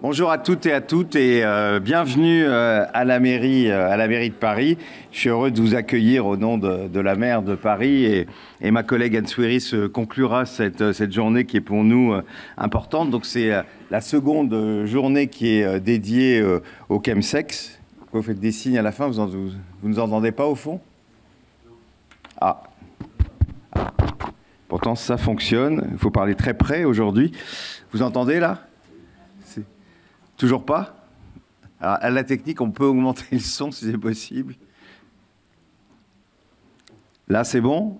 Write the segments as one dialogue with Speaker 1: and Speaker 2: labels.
Speaker 1: Bonjour à toutes et à toutes et bienvenue à la mairie de Paris. Je suis heureux de vous accueillir au nom de la maire de Paris et ma collègue Anne Souiris conclura cette journée qui est pour nous importante. Donc c'est la seconde journée qui est dédiée au chemsex. Vous faites des signes à la fin, vous nous entendez pas au fond? Ah. Pourtant ça fonctionne, il faut parler très près aujourd'hui. Vous entendez là? Toujours pas? Alors, à la technique, on peut augmenter le son si c'est possible. Là, c'est bon?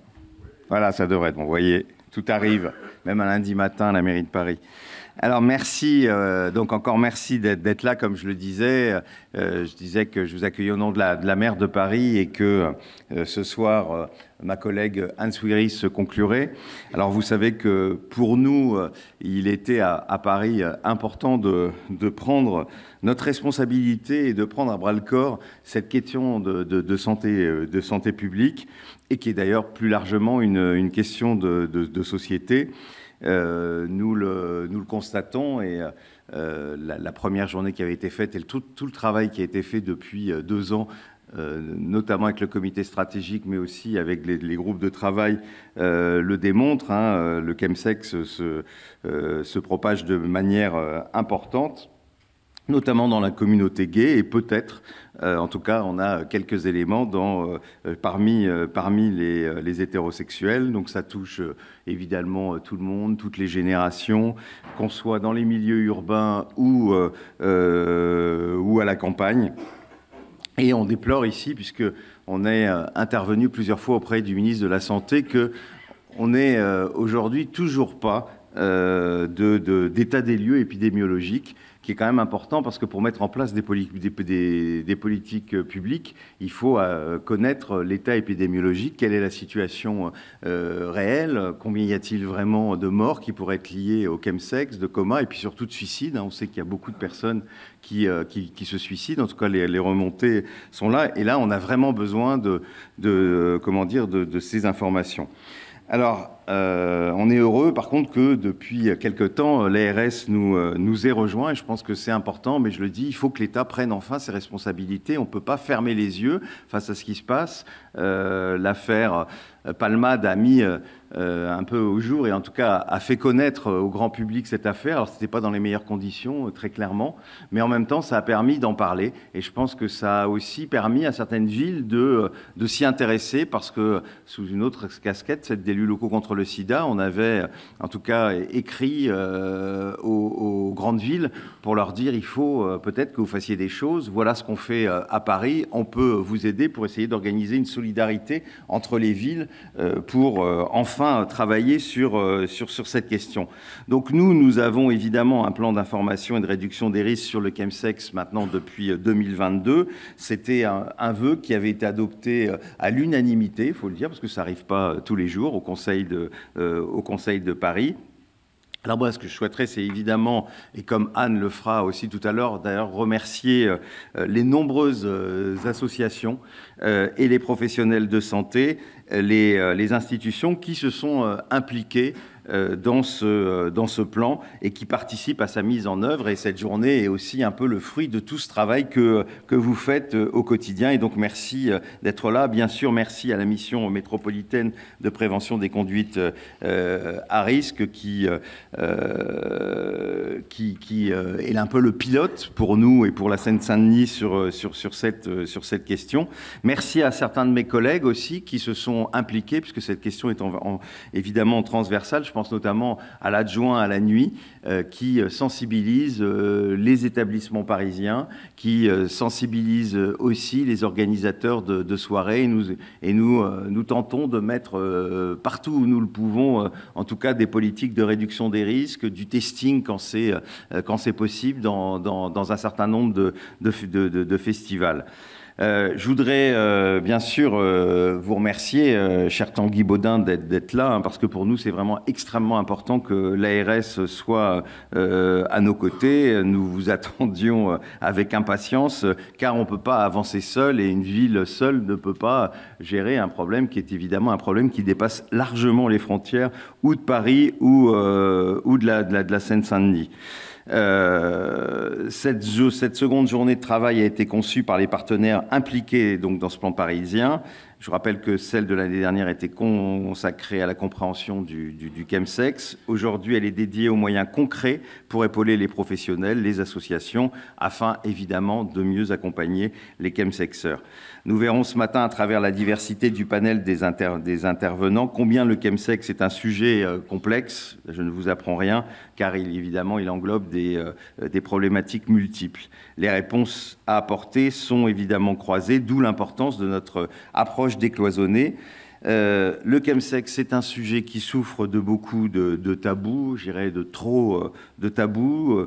Speaker 1: Voilà, ça devrait être bon. Vous voyez, tout arrive, même un lundi matin à la mairie de Paris. Alors, merci, donc encore merci d'être là, comme je le disais. Je disais que je vous accueillais au nom de la maire de Paris et que ce soir, ma collègue Anne Souiris se conclurait. Alors, vous savez que pour nous, il était à Paris important de prendre notre responsabilité et de prendre à bras-le-corps cette question de santé publique et qui est d'ailleurs plus largement une question de société. Nous le constatons et la première journée qui avait été faite et tout le travail qui a été fait depuis 2 ans, notamment avec le comité stratégique, mais aussi avec les groupes de travail, le démontre. Le chemsex se propage de manière importante, notamment dans la communauté gay, et peut-être, en tout cas, on a quelques éléments parmi les hétérosexuels. Donc ça touche évidemment tout le monde, toutes les générations, qu'on soit dans les milieux urbains ou à la campagne. Et on déplore ici, puisqu'on est intervenu plusieurs fois auprès du ministre de la Santé, qu'on n'est aujourd'hui toujours pas d'état des lieux épidémiologiques, qui est quand même important parce que pour mettre en place des politiques publiques, il faut connaître l'état épidémiologique, quelle est la situation réelle, combien y a-t-il vraiment de morts qui pourraient être liées au chemsex, de coma et puis surtout de suicides. On sait qu'il y a beaucoup de personnes qui se suicident, en tout cas les remontées sont là, et là on a vraiment besoin de ces informations. Alors, on est heureux, par contre, que depuis quelque temps, l'ARS nous ait rejoints, et je pense que c'est important, mais je le dis, il faut que l'État prenne enfin ses responsabilités. On ne peut pas fermer les yeux face à ce qui se passe. L'affaire Palmade a mis un peu au jour, et en tout cas a fait connaître au grand public cette affaire. Alors, ce n'était pas dans les meilleures conditions, très clairement, mais en même temps, ça a permis d'en parler, et je pense que ça a aussi permis à certaines villes de s'y intéresser, parce que, sous une autre casquette, celle d'élus locaux contre le sida, on avait en tout cas écrit aux grandes villes pour leur dire il faut peut-être que vous fassiez des choses, voilà ce qu'on fait à Paris, on peut vous aider pour essayer d'organiser une solidarité entre les villes pour enfin travailler sur cette question. Donc nous avons évidemment un plan d'information et de réduction des risques sur le chemsex maintenant depuis 2022. C'était un vœu qui avait été adopté à l'unanimité, il faut le dire, parce que ça n'arrive pas tous les jours au Conseil de Paris. Alors moi, ce que je souhaiterais, c'est évidemment, et comme Anne le fera aussi tout à l'heure, d'ailleurs remercier les nombreuses associations et les professionnels de santé, les institutions qui se sont impliquées dans ce plan et qui participent à sa mise en œuvre. Et cette journée est aussi un peu le fruit de tout ce travail que vous faites au quotidien. Et donc merci d'être là. Bien sûr, merci à la mission métropolitaine de prévention des conduites à risque qui est un peu le pilote pour nous et pour la Seine-Saint-Denis sur cette question. Merci à certains de mes collègues aussi qui se sont impliqués, puisque cette question est évidemment transversale. Je pense notamment à l'adjoint à la nuit qui sensibilise les établissements parisiens, qui sensibilise aussi les organisateurs de soirées. Et nous tentons de mettre partout où nous le pouvons, en tout cas des politiques de réduction des risques, du testing quand c'est possible dans un certain nombre de festivals. Je voudrais bien sûr vous remercier, cher Tanguy Baudin, d'être là, parce que pour nous, c'est vraiment extrêmement important que l'ARS soit à nos côtés. Nous vous attendions avec impatience, car on ne peut pas avancer seul, et une ville seule ne peut pas gérer un problème qui est évidemment un problème qui dépasse largement les frontières ou de Paris ou de la Seine-Saint-Denis. Cette seconde journée de travail a été conçue par les partenaires impliqués donc, dans ce plan parisien. Je rappelle que celle de l'année dernière était consacrée à la compréhension du chemsex. Aujourd'hui, elle est dédiée aux moyens concrets pour épauler les professionnels, les associations, afin évidemment de mieux accompagner les chemsexeurs. Nous verrons ce matin, à travers la diversité du panel des intervenants, combien le chemsex est un sujet complexe. Je ne vous apprends rien, car évidemment, il englobe des problématiques multiples. Les réponses à apporter sont évidemment croisées, d'où l'importance de notre approche décloisonnée. Le chemsex, c'est un sujet qui souffre de beaucoup de tabous, je dirais de trop de tabous.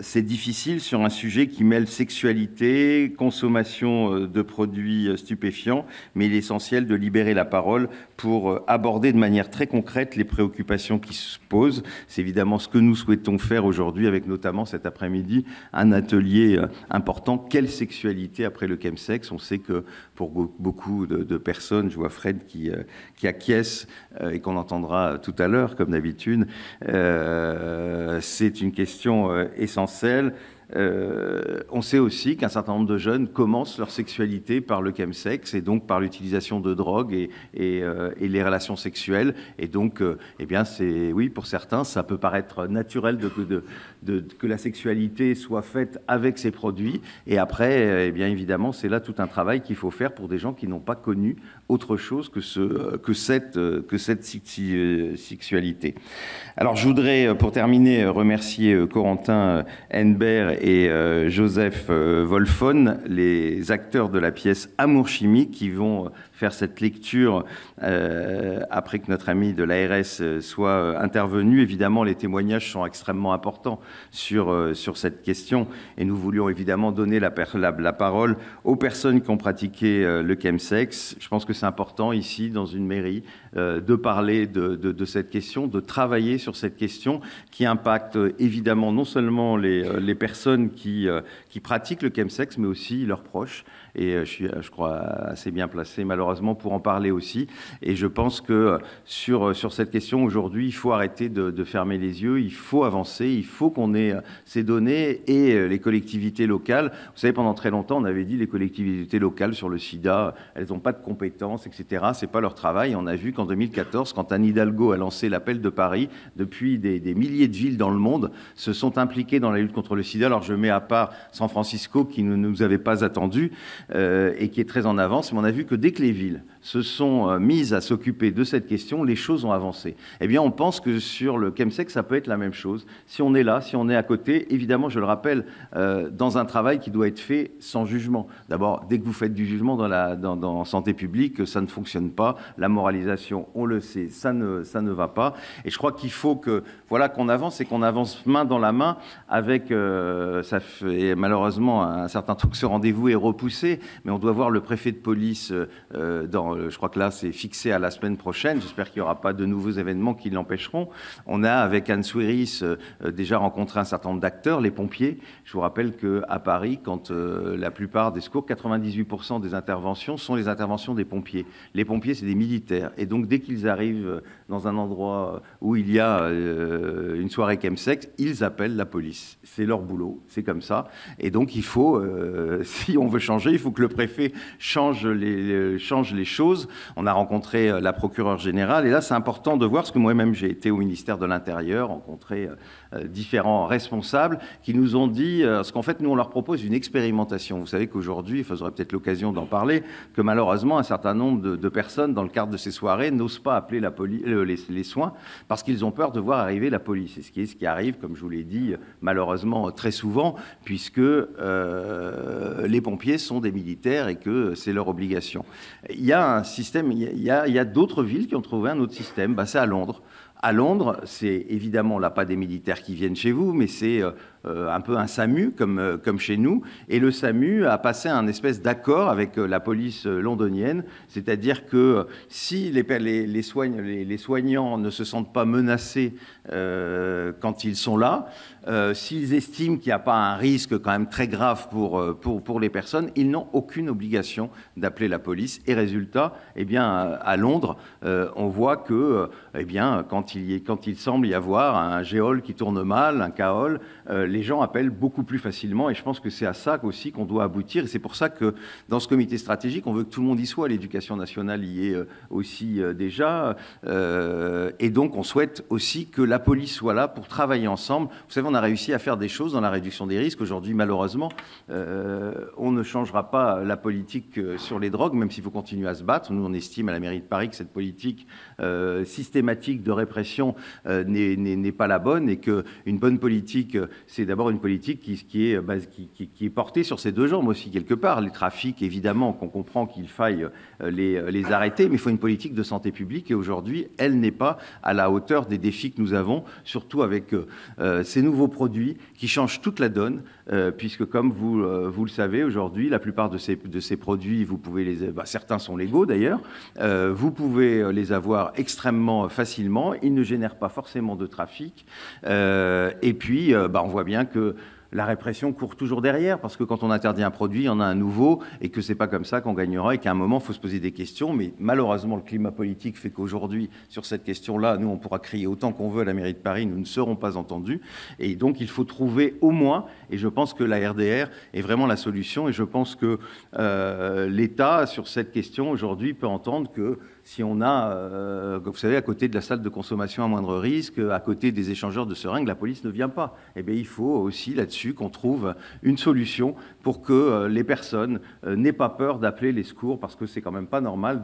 Speaker 1: C'est difficile sur un sujet qui mêle sexualité, consommation de produits stupéfiants, mais il est essentiel de libérer la parole pour aborder de manière très concrète les préoccupations qui se posent. C'est évidemment ce que nous souhaitons faire aujourd'hui avec notamment cet après-midi un atelier important. Quelle sexualité après le chemsex? On sait que pour beaucoup de personnes, je vois Fred qui acquiesce et qu'on entendra tout à l'heure, comme d'habitude, c'est une question essentielle. On sait aussi qu'un certain nombre de jeunes commencent leur sexualité par le chemsex et donc par l'utilisation de drogue et les relations sexuelles. Et donc, eh bien, oui, pour certains, ça peut paraître naturel que la sexualité soit faite avec ces produits. Et après, eh bien, évidemment, c'est là tout un travail qu'il faut faire pour des gens qui n'ont pas connu autre chose que cette sexualité. Alors, je voudrais, pour terminer, remercier Corentin Henbert et Joseph Wolfon, les acteurs de la pièce Amour chimique, qui vont faire cette lecture après que notre ami de l'ARS soit intervenu. Évidemment, les témoignages sont extrêmement importants sur cette question et nous voulions évidemment donner la parole aux personnes qui ont pratiqué le chemsex. Je pense que c'est important ici, dans une mairie, de parler de cette question, de travailler sur cette question qui impacte évidemment non seulement les personnes qui pratiquent le chemsex, mais aussi leurs proches. Et je crois, assez bien placé, malheureusement, pour en parler aussi. Et je pense que sur cette question, aujourd'hui, il faut arrêter de fermer les yeux, il faut avancer, il faut qu'on ait ces données et les collectivités locales. Vous savez, pendant très longtemps, on avait dit les collectivités locales sur le sida, elles n'ont pas de compétences, etc. C'est pas leur travail. On a vu qu'en 2014, quand Anne Hidalgo a lancé l'appel de Paris, depuis des milliers de villes dans le monde se sont impliquées dans la lutte contre le sida. Alors je mets à part San Francisco, qui ne nous avait pas attendus, et qui est très en avance, mais on a vu que dès que les villes se sont mises à s'occuper de cette question, les choses ont avancé. Eh bien, on pense que sur le chemsex, ça peut être la même chose. Si on est là, si on est à côté, évidemment, je le rappelle, dans un travail qui doit être fait sans jugement. D'abord, dès que vous faites du jugement dans santé publique, ça ne fonctionne pas. La moralisation, on le sait, ça ne va pas. Et je crois qu'il faut qu'on avance et qu'on avance main dans la main avec, et malheureusement, un certain temps que ce rendez-vous est repoussé, mais on doit voir le préfet de police je crois que là, c'est fixé à la semaine prochaine. J'espère qu'il n'y aura pas de nouveaux événements qui l'empêcheront. On a, avec Anne Souiris, déjà rencontré un certain nombre d'acteurs, les pompiers. Je vous rappelle qu'à Paris, quand la plupart des secours, 98% des interventions sont les interventions des pompiers. Les pompiers, c'est des militaires. Et donc, dès qu'ils arrivent dans un endroit où il y a une soirée chemsex, ils appellent la police. C'est leur boulot, c'est comme ça. Et donc, il faut, si on veut changer, il faut que le préfet change les choses. On a rencontré la procureure générale et là c'est important de voir, parce que moi-même j'ai été au ministère de l'Intérieur, rencontré différents responsables qui nous ont dit, parce qu'en fait nous on leur propose une expérimentation. Vous savez qu'aujourd'hui, il faudrait peut-être l'occasion d'en parler, que malheureusement un certain nombre de personnes dans le cadre de ces soirées n'osent pas appeler les soins parce qu'ils ont peur de voir arriver la police. Et ce qui arrive, comme je vous l'ai dit, malheureusement très souvent, puisque les pompiers sont des militaires et que c'est leur obligation. Il y a un système, il y a d'autres villes qui ont trouvé un autre système. C'est à Londres. À Londres, c'est évidemment là pas des militaires qui viennent chez vous, mais c'est un peu un SAMU comme chez nous, et le SAMU a passé un espèce d'accord avec la police londonienne, c'est-à-dire que si les soignants ne se sentent pas menacés quand ils sont là, s'ils estiment qu'il n'y a pas un risque quand même très grave pour les personnes, ils n'ont aucune obligation d'appeler la police. Et résultat, eh bien, à Londres, on voit que eh bien, quand il semble y avoir un géol qui tourne mal, un caol, les gens appellent beaucoup plus facilement. Et je pense que c'est à ça aussi qu'on doit aboutir. Et c'est pour ça que dans ce comité stratégique, on veut que tout le monde y soit. L'éducation nationale y est aussi déjà. Et donc, on souhaite aussi que la police soit là pour travailler ensemble. Vous savez, on a réussi à faire des choses dans la réduction des risques. Aujourd'hui, malheureusement, on ne changera pas la politique sur les drogues, même s'il faut continuer à se battre. Nous, on estime à la mairie de Paris que cette politique systématique de répression n'est pas la bonne, et qu'une bonne politique, c'est d'abord une politique qui est portée sur ses deux jambes aussi, quelque part. Les trafics, évidemment, qu'on comprend qu'il faille les arrêter, mais il faut une politique de santé publique, et aujourd'hui, elle n'est pas à la hauteur des défis que nous avons, surtout avec ces nouveaux produits qui changent toute la donne, puisque comme vous le savez, aujourd'hui, la plupart de ces produits, vous pouvez certains sont légaux d'ailleurs, vous pouvez les avoir extrêmement facilement, ils ne génèrent pas forcément de trafic, et puis on voit bien que la répression court toujours derrière, parce que quand on interdit un produit, il y en a un nouveau, et que c'est pas comme ça qu'on gagnera, et qu'à un moment, il faut se poser des questions. Mais malheureusement, le climat politique fait qu'aujourd'hui, sur cette question-là, nous, on pourra crier autant qu'on veut à la mairie de Paris, nous ne serons pas entendus. Et donc, il faut trouver au moins, et je pense que la RDR est vraiment la solution, et je pense que l'État, sur cette question, aujourd'hui, peut entendre que si on a, vous savez, à côté de la salle de consommation à moindre risque, à côté des échangeurs de seringues, la police ne vient pas. Eh bien, il faut aussi là-dessus qu'on trouve une solution pour que les personnes n'aient pas peur d'appeler les secours, parce que c'est quand même pas normal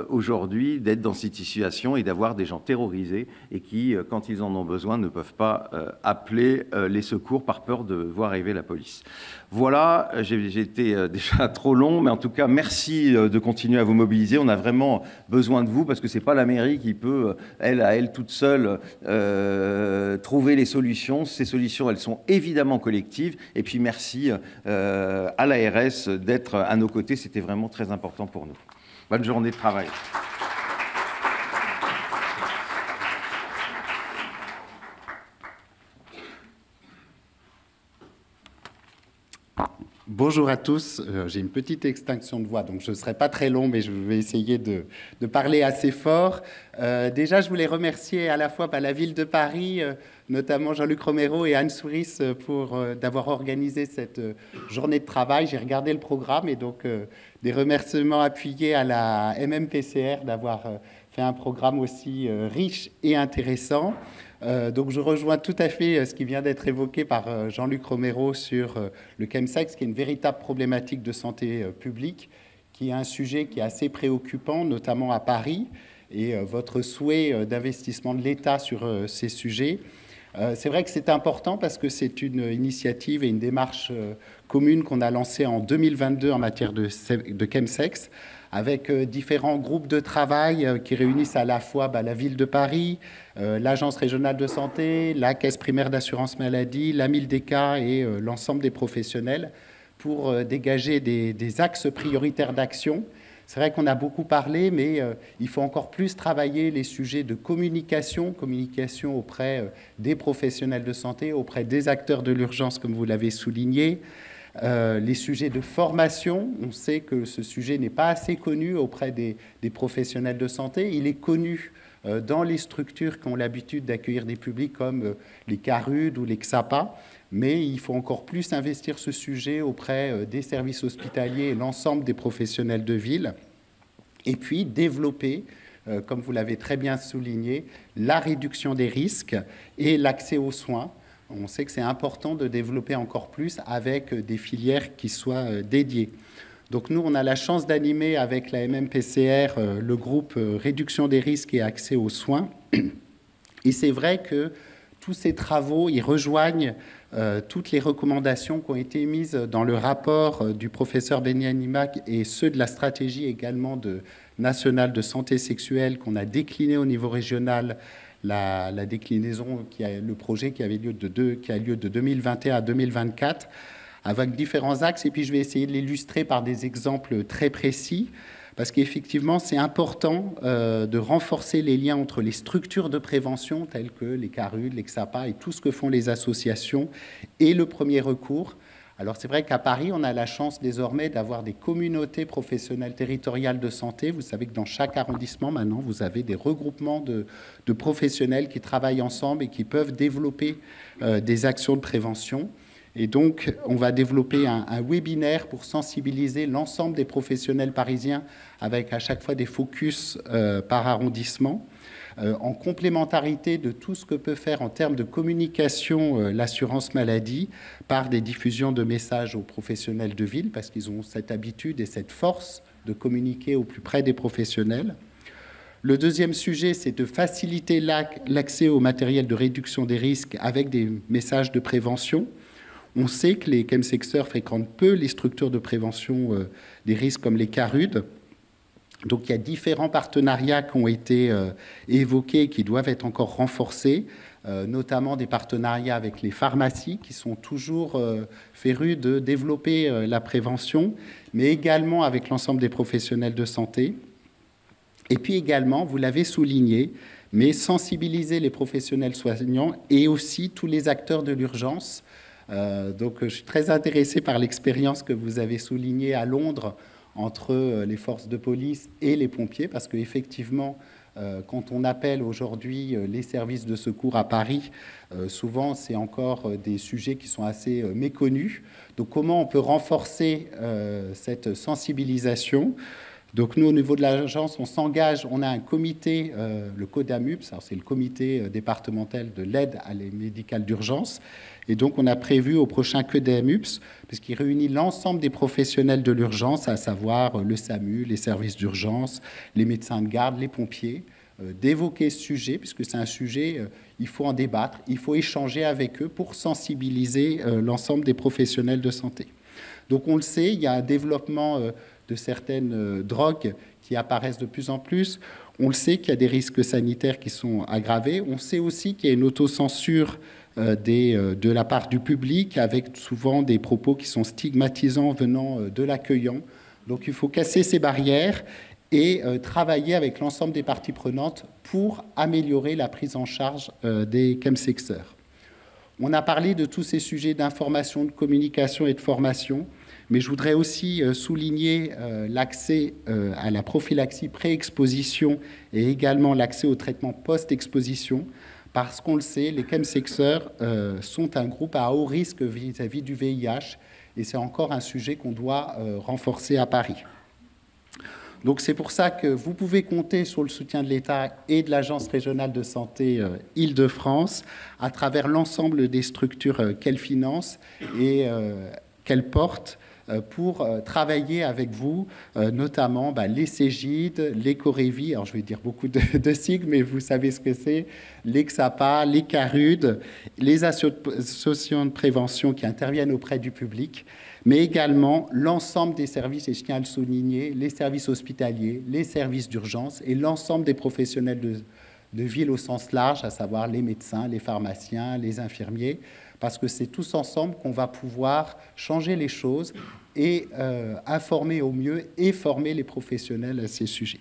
Speaker 1: aujourd'hui d'être dans cette situation et d'avoir des gens terrorisés et qui, quand ils en ont besoin, ne peuvent pas appeler les secours par peur de voir arriver la police. Voilà, j'ai été déjà trop long, mais en tout cas, merci de continuer à vous mobiliser. On a vraiment besoin de vous, parce que c'est pas la mairie qui peut, elle, à elle toute seule, trouver les solutions. Ces solutions, elles sont évidemment collectives. Et puis, merci à l'ARS d'être à nos côtés. C'était vraiment très important pour nous. Bonne journée de travail.
Speaker 2: Bonjour à tous, j'ai une petite extinction de voix, donc je ne serai pas très long, mais je vais essayer de parler assez fort. Déjà, je voulais remercier à la fois la ville de Paris, notamment Jean-Luc Romero et Anne Souris, d'avoir organisé cette journée de travail. J'ai regardé le programme, et donc des remerciements appuyés à la MMPCR d'avoir fait un programme aussi riche et intéressant. Donc je rejoins tout à fait ce qui vient d'être évoqué par Jean-Luc Romero sur le chemsex, qui est une véritable problématique de santé publique, qui est un sujet qui est assez préoccupant, notamment à Paris, et votre souhait d'investissement de l'État sur ces sujets. C'est vrai que c'est important parce que c'est une initiative et une démarche commune qu'on a lancée en 2022 en matière de chemsex, avec différents groupes de travail qui réunissent à la fois la ville de Paris, l'Agence régionale de santé, la Caisse primaire d'assurance maladie, la MILDEC et l'ensemble des professionnels pour dégager des axes prioritaires d'action. C'est vrai qu'on a beaucoup parlé, mais il faut encore plus travailler les sujets de communication auprès des professionnels de santé, auprès des acteurs de l'urgence, comme vous l'avez souligné. Les sujets de formation, on sait que ce sujet n'est pas assez connu auprès des professionnels de santé. Il est connu dans les structures qui ont l'habitude d'accueillir des publics comme les CARUD ou les XAPA, mais il faut encore plus investir ce sujet auprès des services hospitaliers et l'ensemble des professionnels de ville, et puis développer, comme vous l'avez très bien souligné, la réduction des risques et l'accès aux soins. On sait que c'est important de développer encore plus avec des filières qui soient dédiées. Donc nous, on a la chance d'animer avec la MMPCR le groupe Réduction des risques et accès aux soins. Et c'est vrai que tous ces travaux, ils rejoignent toutes les recommandations qui ont été mises dans le rapport du professeur Benianimak et ceux de la stratégie également nationale de santé sexuelle qu'on a décliné au niveau régional la déclinaison, le projet qui a lieu de 2021 à 2024, avec différents axes. Et puis, je vais essayer de l'illustrer par des exemples très précis, parce qu'effectivement, c'est important de renforcer les liens entre les structures de prévention, telles que les CARUD, les XAPA et tout ce que font les associations, et le premier recours. Alors, c'est vrai qu'à Paris, on a la chance désormais d'avoir des communautés professionnelles territoriales de santé. Vous savez que dans chaque arrondissement, maintenant, vous avez des regroupements de professionnels qui travaillent ensemble et qui peuvent développer des actions de prévention. Et donc, on va développer un webinaire pour sensibiliser l'ensemble des professionnels parisiens avec à chaque fois des focus par arrondissement, en complémentarité de tout ce que peut faire en termes de communication l'assurance maladie par des diffusions de messages aux professionnels de ville, parce qu'ils ont cette habitude et cette force de communiquer au plus près des professionnels. Le deuxième sujet, c'est de faciliter l'accès au matériel de réduction des risques avec des messages de prévention. On sait que les chemsexeurs fréquentent peu les structures de prévention des risques comme les CARUD. Donc il y a différents partenariats qui ont été évoqués et qui doivent être encore renforcés, notamment des partenariats avec les pharmacies qui sont toujours férus de développer la prévention, mais également avec l'ensemble des professionnels de santé. Et puis également, vous l'avez souligné, mais sensibiliser les professionnels soignants et aussi tous les acteurs de l'urgence. Donc je suis très intéressé par l'expérience que vous avez soulignée à Londres entre les forces de police et les pompiers, parce qu'effectivement, quand on appelle aujourd'hui les services de secours à Paris, souvent c'est encore des sujets qui sont assez méconnus. Donc comment on peut renforcer cette sensibilisation ? Donc nous, au niveau de l'agence, on s'engage, on a un comité, le CODAMUPS, c'est le comité départemental de l'aide à les médicales d'urgence, et donc on a prévu au prochain CODAMUPS, puisqu'il réunit l'ensemble des professionnels de l'urgence, à savoir le SAMU, les services d'urgence, les médecins de garde, les pompiers, d'évoquer ce sujet, puisque c'est un sujet, il faut en débattre, il faut échanger avec eux pour sensibiliser l'ensemble des professionnels de santé. Donc on le sait, il y a un développement de certaines drogues qui apparaissent de plus en plus. On le sait qu'il y a des risques sanitaires qui sont aggravés. On sait aussi qu'il y a une autocensure de la part du public, avec souvent des propos qui sont stigmatisants venant de l'accueillant. Donc il faut casser ces barrières et travailler avec l'ensemble des parties prenantes pour améliorer la prise en charge des chemsexeurs. On a parlé de tous ces sujets d'information, de communication et de formation, mais je voudrais aussi souligner l'accès à la prophylaxie pré-exposition et également l'accès au traitement post-exposition, parce qu'on le sait, les chemsexeurs sont un groupe à haut risque vis-à-vis du VIH, et c'est encore un sujet qu'on doit renforcer à Paris. Donc c'est pour ça que vous pouvez compter sur le soutien de l'État et de l'Agence régionale de santé Île-de-France à travers l'ensemble des structures qu'elle finance et qu'elle porte pour travailler avec vous, notamment les Cégides, les Corévi, alors je vais dire beaucoup de sigles, mais vous savez ce que c'est, les XAPA, les CARUD, les associations de prévention qui interviennent auprès du public, mais également l'ensemble des services, et je tiens à le souligner, les services hospitaliers, les services d'urgence et l'ensemble des professionnels de ville au sens large, à savoir les médecins, les pharmaciens, les infirmiers, parce que c'est tous ensemble qu'on va pouvoir changer les choses et informer au mieux et former les professionnels à ces sujets.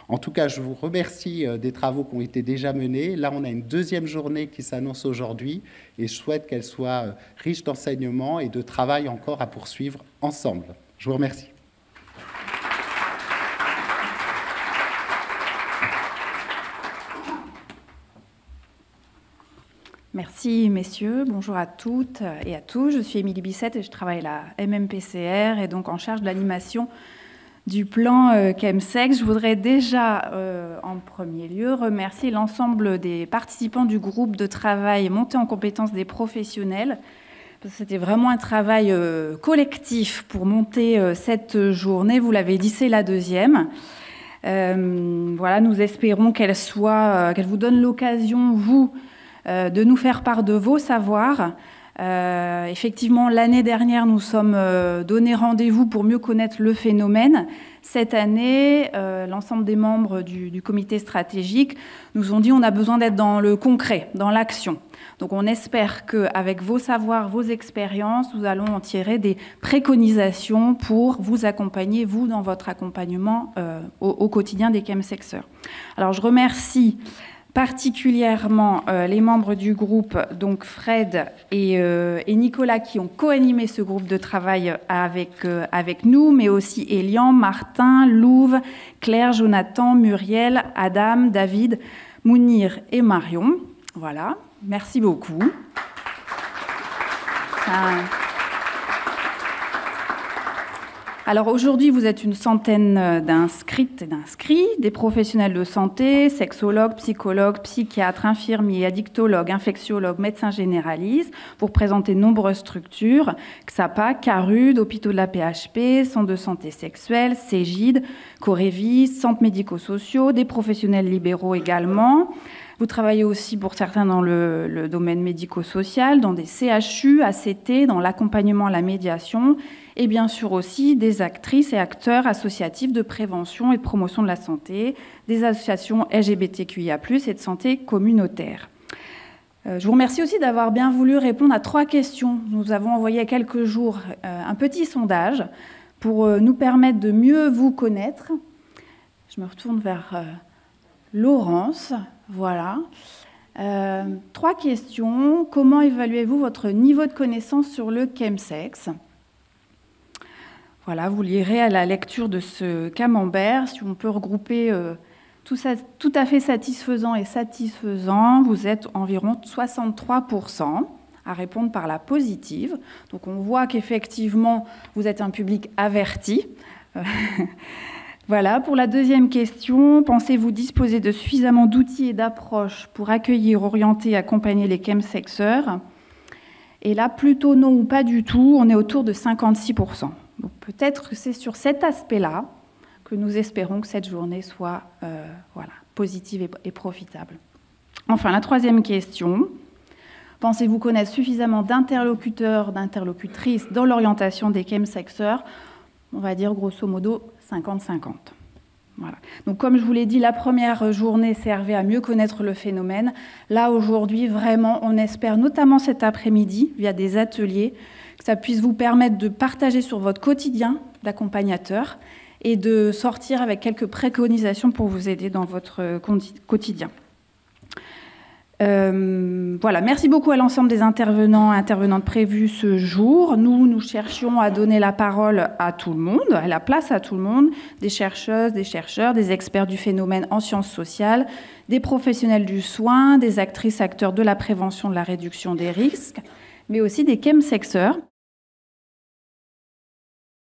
Speaker 2: En tout cas, je vous remercie des travaux qui ont été déjà menés. Là, on a une deuxième journée qui s'annonce aujourd'hui et je souhaite qu'elle soit riche d'enseignements et de travail encore à poursuivre ensemble. Je vous remercie.
Speaker 3: Merci, messieurs. Bonjour à toutes et à tous. Je suis Émilie Bissette et je travaille à la MMPCR et donc en charge de l'animation du plan Chemsex. Je voudrais déjà, en premier lieu, remercier l'ensemble des participants du groupe de travail montée en compétence des professionnels. C'était vraiment un travail collectif pour monter cette journée. Vous l'avez dit, c'est la deuxième. Voilà, nous espérons qu'elle vous donne l'occasion, vous, de nous faire part de vos savoirs, Effectivement, l'année dernière, nous sommes donné rendez-vous pour mieux connaître le phénomène. Cette année, l'ensemble des membres du comité stratégique nous ont dit qu'on a besoin d'être dans le concret, dans l'action. Donc on espère qu'avec vos savoirs, vos expériences, nous allons en tirer des préconisations pour vous accompagner, vous, dans votre accompagnement au quotidien des chemsexeurs. Alors je remercie particulièrement les membres du groupe, donc Fred et Nicolas, qui ont co-animé ce groupe de travail avec nous, mais aussi Elian, Martin, Louve, Claire, Jonathan, Muriel, Adam, David, Mounir et Marion. Voilà, merci beaucoup. Alors aujourd'hui, vous êtes une centaine d'inscrites et d'inscrits, des professionnels de santé, sexologues, psychologues, psychiatres, infirmiers, addictologues, infectiologues, médecins généralistes, pour présenter de nombreuses structures, XAPA, CARUD, hôpitaux de la PHP, centres de santé sexuelle, Cégide, Corévis, centres médico-sociaux, des professionnels libéraux également. Vous travaillez aussi pour certains dans le domaine médico-social, dans des CHU, ACT, dans l'accompagnement, la médiation, et bien sûr aussi des actrices et acteurs associatifs de prévention et de promotion de la santé, des associations LGBTQIA+, et de santé communautaire. Je vous remercie aussi d'avoir bien voulu répondre à 3 questions. Nous avons envoyé il y a quelques jours un petit sondage pour nous permettre de mieux vous connaître. Je me retourne vers Laurence. Voilà. 3 questions. Comment évaluez-vous votre niveau de connaissance sur le chemsex ? Voilà, vous lirez à la lecture de ce camembert, si on peut regrouper tout à fait satisfaisant et satisfaisant, vous êtes environ 63% à répondre par la positive. Donc on voit qu'effectivement, vous êtes un public averti. Voilà, pour la deuxième question, pensez-vous disposer de suffisamment d'outils et d'approches pour accueillir, orienter et accompagner les chemsexeurs ? Et là, plutôt non ou pas du tout, on est autour de 56%. Donc peut-être que c'est sur cet aspect-là que nous espérons que cette journée soit positive et profitable. Enfin, la troisième question, pensez-vous connaître suffisamment d'interlocuteurs, d'interlocutrices dans l'orientation des chemsexeurs ? On va dire grosso modo 50-50. Voilà. Donc comme je vous l'ai dit, la première journée servait à mieux connaître le phénomène. Là, aujourd'hui, vraiment, on espère, notamment cet après-midi, via des ateliers, que ça puisse vous permettre de partager sur votre quotidien d'accompagnateur et de sortir avec quelques préconisations pour vous aider dans votre quotidien. Voilà, merci beaucoup à l'ensemble des intervenants et intervenantes prévus ce jour. Nous cherchions à donner la parole à tout le monde, à la place à tout le monde, des chercheuses, des chercheurs, des experts du phénomène en sciences sociales, des professionnels du soin, des actrices, acteurs de la prévention, de la réduction des risques, mais aussi des chemsexeurs